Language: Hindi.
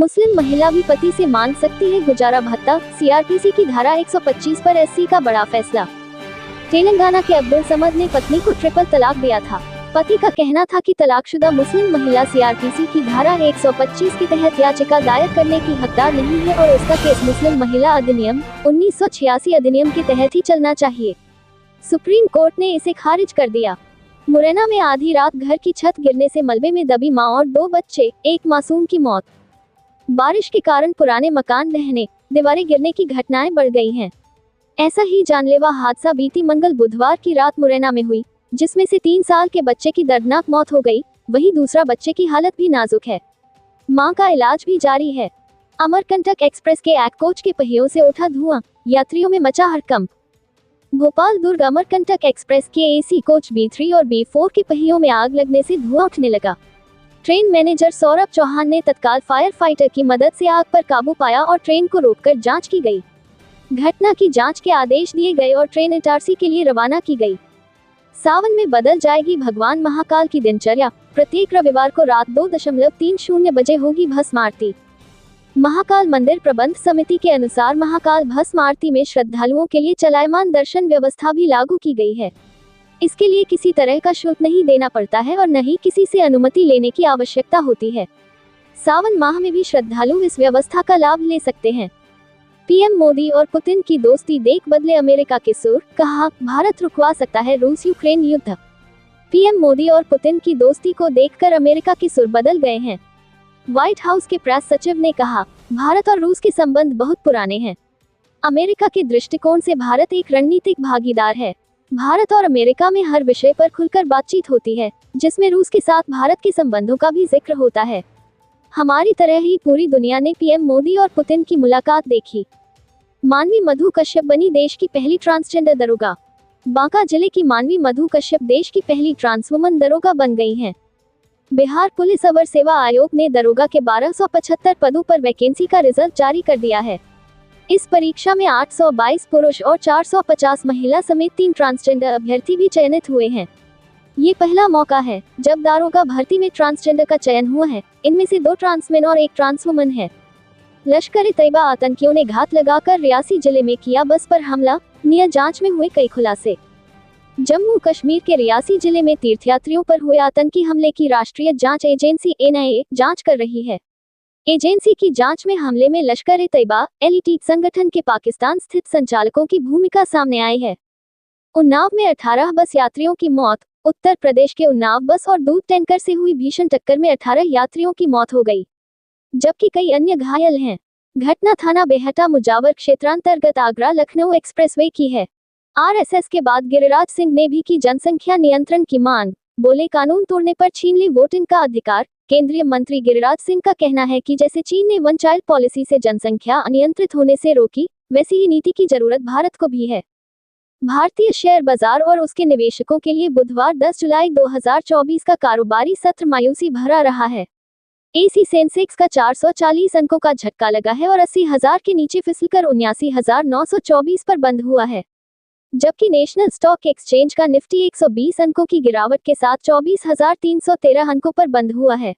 मुस्लिम महिला भी पति से मांग सकती है गुजारा भत्ता, सीआरपीसी की धारा 125 पर एससी का बड़ा फैसला। तेलंगाना के अब्दुल समद ने पत्नी को ट्रिपल तलाक दिया था। पति का कहना था कि तलाकशुदा मुस्लिम महिला सीआरपीसी की धारा 125 के तहत याचिका दायर करने की हकदार नहीं है और उसका केस मुस्लिम महिला अधिनियम 1986 अधिनियम के तहत ही चलना चाहिए। सुप्रीम कोर्ट ने इसे खारिज कर दिया। मुरैना में आधी रात घर की छत गिरने से मलबे में दबी मां और 2 बच्चे, एक मासूम की मौत। बारिश के कारण पुराने मकान ढहने, दीवारें गिरने की घटनाएं बढ़ गई हैं। ऐसा ही जानलेवा हादसा बीती मंगल बुधवार की रात मुरैना में हुई, जिसमें से 3 साल के बच्चे की दर्दनाक मौत हो गई, वहीं दूसरा बच्चे की हालत भी नाजुक है। मां का इलाज भी जारी है। अमरकंटक एक्सप्रेस के एक कोच के पहियों से उठा धुआं, यात्रियों में मचा हड़कंप। भोपाल दुर्ग अमरकंटक एक्सप्रेस के एसी कोच B3 और B4 के पहियों में आग लगने से धुआं उठने लगा। ट्रेन मैनेजर सौरभ चौहान ने तत्काल फायर फाइटर की मदद से आग पर काबू पाया और ट्रेन को रोककर जांच की गई। घटना की जांच के आदेश दिए गए और ट्रेन इटारसी के लिए रवाना की गई। सावन में बदल जाएगी भगवान महाकाल की दिनचर्या। प्रत्येक रविवार को रात 2:30 बजे होगी भस्म आरती। महाकाल मंदिर प्रबंध समिति के अनुसार महाकाल भस्म आरती में श्रद्धालुओं के लिए चलायमान दर्शन व्यवस्था भी लागू की गई है। इसके लिए किसी तरह का शुल्क नहीं देना पड़ता है और न ही किसी से अनुमति लेने की आवश्यकता होती है। सावन माह में भी श्रद्धालु इस व्यवस्था का लाभ ले सकते हैं। पीएम मोदी और पुतिन की दोस्ती देख बदले अमेरिका के सुर, कहा भारत रुकवा सकता है रूस यूक्रेन युद्ध। पीएम मोदी और पुतिन की दोस्ती को देखकर अमेरिका के सुर बदल गए हैं। व्हाइट हाउस के प्रेस सचिव ने कहा, भारत और रूस के संबंध बहुत पुराने हैं। अमेरिका के दृष्टिकोण से भारत एक रणनीतिक भागीदार है। भारत और अमेरिका में हर विषय पर खुलकर बातचीत होती है, जिसमें रूस के साथ भारत के संबंधों का भी जिक्र होता है। हमारी तरह ही पूरी दुनिया ने पीएम मोदी और पुतिन की मुलाकात देखी। मानवी मधु कश्यप बनी देश की पहली ट्रांसजेंडर दरोगा। बांका जिले की मानवी मधु कश्यप देश की पहली ट्रांस वुमन दरोगा बन गई हैं। बिहार पुलिस अवर सेवा आयोग ने दरोगा के 1275 पदों पर वैकेंसी का रिजल्ट जारी कर दिया है। इस परीक्षा में 822 पुरुष और 450 महिला समेत 3 ट्रांसजेंडर अभ्यर्थी भी चयनित हुए हैं। ये पहला मौका है जब दारोगा भर्ती में ट्रांसजेंडर का चयन हुआ है। इनमें से 2 ट्रांसमेन और 1 ट्रांस वुमन है। लश्कर-ए-तैयबा आतंकियों ने घात लगाकर रियासी जिले में किया बस पर हमला, निया जांच में हुए कई खुलासे। जम्मू कश्मीर के रियासी जिले में तीर्थयात्रियों पर हुए आतंकी हमले की राष्ट्रीय जांच एजेंसी NIA जांच कर रही है। एजेंसी की जांच में हमले में लश्कर-ए-तैयबा LT संगठन के पाकिस्तान स्थित संचालकों की भूमिका सामने आई है। उन्नाव में 18 बस यात्रियों की मौत। उत्तर प्रदेश के उन्नाव बस और दूध टैंकर से हुई भीषण टक्कर में 18 यात्रियों की मौत हो गई, जबकि कई अन्य घायल हैं। घटना थाना बेहटा मुजावर क्षेत्रांतर्गत आगरा लखनऊ एक्सप्रेसवे की है। RSS के बाद गिरिराज सिंह ने भी की जनसंख्या नियंत्रण की मांग। बोले, कानून तोड़ने पर छीन ली वोटिंग का अधिकार। केंद्रीय मंत्री गिरिराज सिंह का कहना है कि जैसे चीन ने वन चाइल्ड पॉलिसी से जनसंख्या अनियंत्रित होने से रोकी, वैसी ही नीति की जरूरत भारत को भी है। भारतीय शेयर बाजार और उसके निवेशकों के लिए बुधवार 10 जुलाई 2024 का कारोबारी सत्र मायूसी भरा रहा है। एसी सेंसेक्स का 440 अंकों का झटका लगा है और 80,000 के नीचे फिसलकर 79,924 पर बंद हुआ है, जबकि नेशनल स्टॉक एक्सचेंज का निफ्टी 120 अंकों की गिरावट के साथ 24,313 अंकों पर बंद हुआ है।